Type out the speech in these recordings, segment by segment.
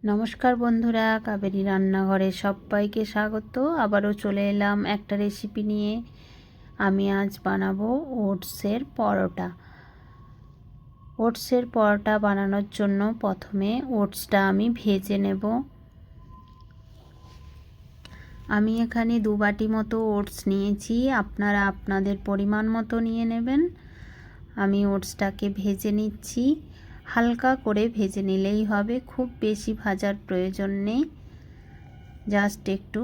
নমস্কার বন্ধুরা, কাবেরী রান্নাঘরে সবাইকে স্বাগত। আবারও চলে এলাম একটা রেসিপি নিয়ে। আমি আজ বানাবো ওটসের পরোটা। ওটসের পরোটা বানানোর জন্য প্রথমে ওটসটা আমি ভেজে নেব। আমি এখানে 2 বাটি মতো ওটস নিয়েছি, আপনারা আপনাদের পরিমাণ মতো নিয়ে নেবেন। আমি ওটসটাকে ভেজে নিচ্ছি, হালকা করে ভেজে নিলেই হবে, খুব বেশি ভাজার প্রয়োজন নেই। জাস্ট একটু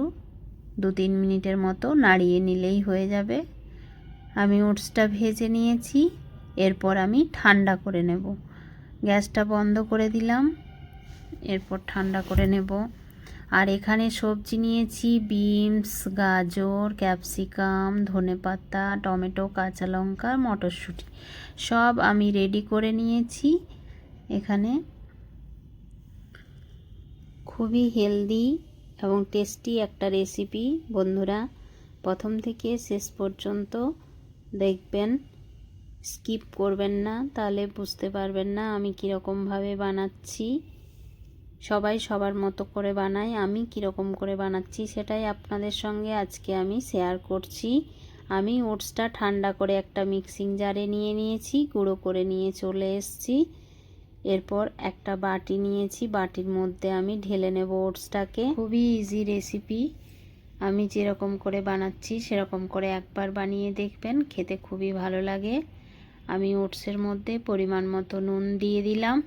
2-3 মিনিটের মতো নাড়িয়ে নিলেই হয়ে যাবে। আমি ওটসটা ভেজে নিয়েছি, এরপর আমি ঠান্ডা করে নেব। গ্যাসটা বন্ধ করে দিলাম, এরপর ঠান্ডা করে নেব। আর এখানে সবজি নিয়েছি বিনস, গাজর, ক্যাপসিকাম, ধনেপাতা, টমেটো, কাঁচা লঙ্কা, মটরশুঁটি সব আমি রেডি করে নিয়েছি। এখানে খুবই হেলদি এবং টেস্টি একটা রেসিপি। বন্ধুরা প্রথম থেকে শেষ পর্যন্ত দেখবেন, স্কিপ করবেন না, তাহলে বুঝতে পারবেন না আমি কীরকমভাবে বানাচ্ছি। সবাই সবার মতো করে বানায়, আমি কীরকম করে বানাচ্ছি সেটাই আপনাদের সঙ্গে আজকে আমি শেয়ার করছি। আমি ওটসটা ঠান্ডা করে একটা মিক্সিং জারে নিয়ে নিয়েছি, গুঁড়ো করে নিয়ে চলে এসেছি। এরপর একটা বাটি নিয়েছি, বাটির মধ্যে আমি ঢেলে নেব ওটসটাকে। খুবই ইজি রেসিপি, আমি যেরকম করে বানাচ্ছি সেরকম করে একবার বানিয়ে দেখবেন, খেতে খুবই ভালো লাগে। আমি ওটসের মধ্যে পরিমাণ মতো নুন দিয়ে দিলাম।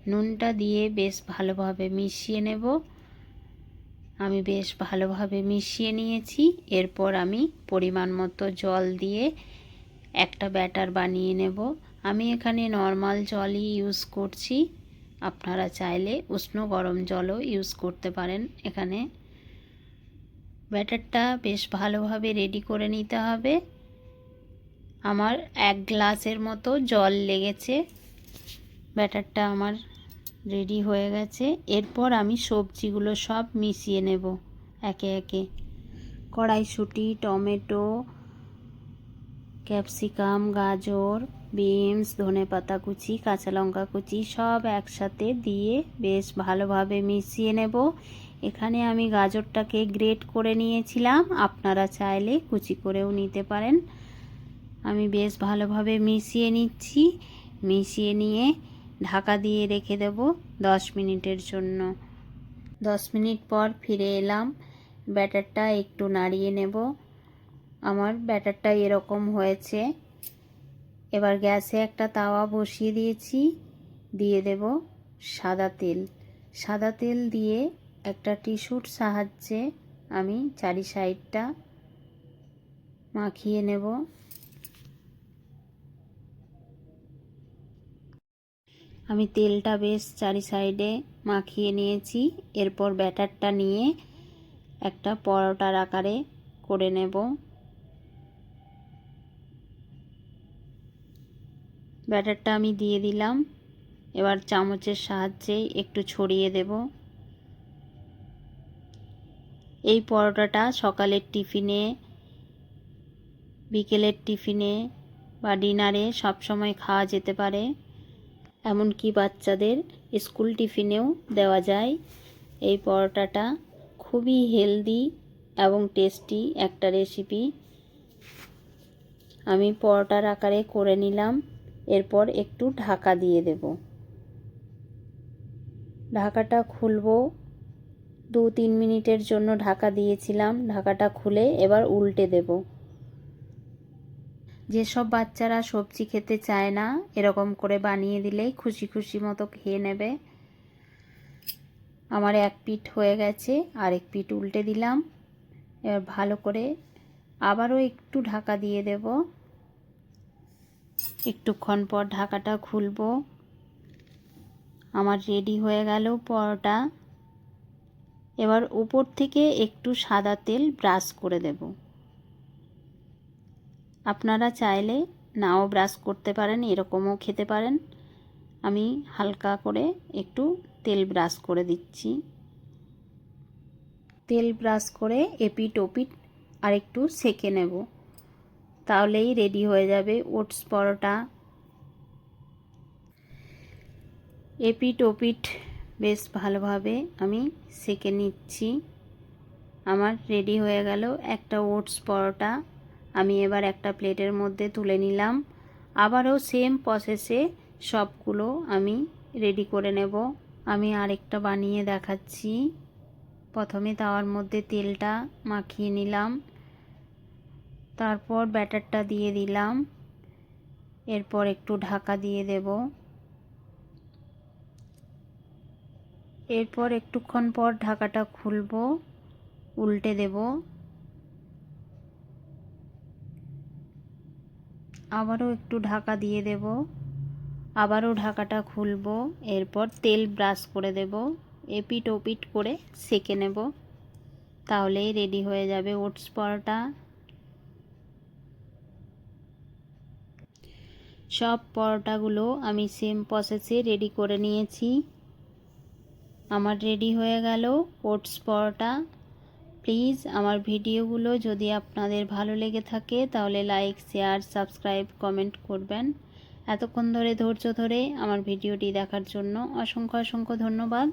নুনটা দিয়ে বেশ ভালোভাবে মিশিয়ে নেব। আমি বেশ ভালোভাবে মিশিয়ে নিয়েছি। এরপর আমি পরিমাণ মতো জল দিয়ে একটা ব্যাটার বানিয়ে নেব। আমি এখানে নর্মাল জলই ইউজ করছি, আপনারা চাইলে উষ্ণ গরম জলও ইউজ করতে পারেন। এখানে ব্যাটারটা বেশ ভালোভাবে রেডি করে নিতে হবে। আমার 1 গ্লাসের মতো জল লেগেছে। ব্যাটারটা আমার রেডি হয়ে গেছে। এরপর আমি সবজিগুলো সব মিশিয়ে নেব একে একে। কড়াইশুঁটি, টমেটো, ক্যাপসিকাম, গাজর, বিনস, ধনেপাতা কুচি, কাঁচা লঙ্কা কুচি সব একসাথে দিয়ে বেশ ভালোভাবে মিশিয়ে নেব। এখানে আমি গাজরটাকে গ্রেট করে নিয়েছিলাম, আপনারা চাইলে কুচি করেও নিতে পারেন। আমি বেশ ভালোভাবে মিশিয়ে নিচ্ছি। মিশিয়ে নিয়ে ঢাকা দিয়ে রেখে দেব 10 মিনিটের জন্য। 10 মিনিট পর ফিরে এলাম। ব্যাটারটা একটু নাড়িয়ে নেব। আমার ব্যাটারটা এরকম হয়েছে। এবার গ্যাসে একটা তাওয়া বসিয়ে দিয়েছি, দিয়ে দেব সাদা তেল। সাদা তেল দিয়ে একটা টিস্যুর সাহায্যে আমি চারি সাইডটা মাখিয়ে নেব। আমি তেলটা বেশ চারি সাইডে মাখিয়ে নিয়েছি। এরপর ব্যাটারটা নিয়ে একটা পরোটার আকারে করে নেব। ব্যাটারটা আমি দিয়ে দিলাম, এবার চামচের সাহায্যে একটু ছড়িয়ে দেব। এই পরোটাটা সকালের টিফিনে, বিকেলের টিফিনে বা ডিনারে সব সময় খাওয়া যেতে পারে। এমনকি বাচ্চাদের স্কুল টিফিনেও দেওয়া যায়। এই পরোটাটা খুবই হেলদি এবং টেস্টি একটা রেসিপি। আমি পরোটার আকারে করে নিলাম। এরপর একটু ঢাকা দিয়ে দেব। ঢাকাটা খুলবো। 2-3 মিনিটের জন্য ঢাকা দিয়েছিলাম। ঢাকাটা খুলে এবার উল্টে দেব। যেসব বাচ্চারা সবজি খেতে চায় না, এরকম করে বানিয়ে দিলেই খুশি খুশি মতো খেয়ে নেবে। আমার এক পিঠ হয়ে গেছে, আরেক পিঠ উল্টে দিলাম। এবার ভালো করে আবারও একটু ঢাকা দিয়ে দেব। একটুক্ষণ পর ঢাকাটা খুলবো। আমার রেডি হয়ে গেল পরোটা। এবার উপর থেকে একটু সাদা তেল ব্রাশ করে দেব। আপনারা চাইলে নাও ব্রাশ করতে পারেন, এরকমও খেতে পারেন। আমি হালকা করে একটু তেল ব্রাশ করে দিচ্ছি। তেল ব্রাশ করে এপিঠ ওপিঠ আর একটু সেঁকে নেব, তাহলেই রেডি হয়ে যাবে ওটস পরোটা। এপিঠ ওপিঠ বেশ ভালোভাবে আমি সেঁকে নিচ্ছি। আমার রেডি হয়ে গেল একটা ওটস পরোটা। আমি এবার একটা প্লেটের মধ্যে তুলে নিলাম। আবারও সেম প্রসেসে সবগুলো আমি রেডি করে নেব। আমি আরেকটা বানিয়ে দেখাচ্ছি। প্রথমে তাওয়ার মধ্যে তেলটা মাখিয়ে নিলাম, তারপর ব্যাটারটা দিয়ে দিলাম, এরপর একটু ঢাকা দিয়ে দেব। এরপর একটুক্ষণ পর ঢাকাটা খুলব, উল্টে দেব। আবারও একটু ঢাকা দিয়ে দেব, আবারও ঢাকাটা খুলব। এরপর তেল ব্রাশ করে দেব, এপিট ওপিট করে সেঁকে নেব। তাহলেই রেডি হয়ে যাবে ওটস পরোটা। সব পরোটাগুলো আমি সেম প্রসেসে রেডি করে নিয়েছি। আমার রেডি হয়ে গেল ওটস পরোটা। প্লিজ আমার ভিডিওগুলো যদি আপনাদের ভালো লেগে থাকে তাহলে লাইক, শেয়ার, সাবস্ক্রাইব, কমেন্ট করবেন। এতক্ষণ ধরে ধৈর্য ধরে আমার ভিডিওটি দেখার জন্য অসংখ্য অসংখ্য ধন্যবাদ।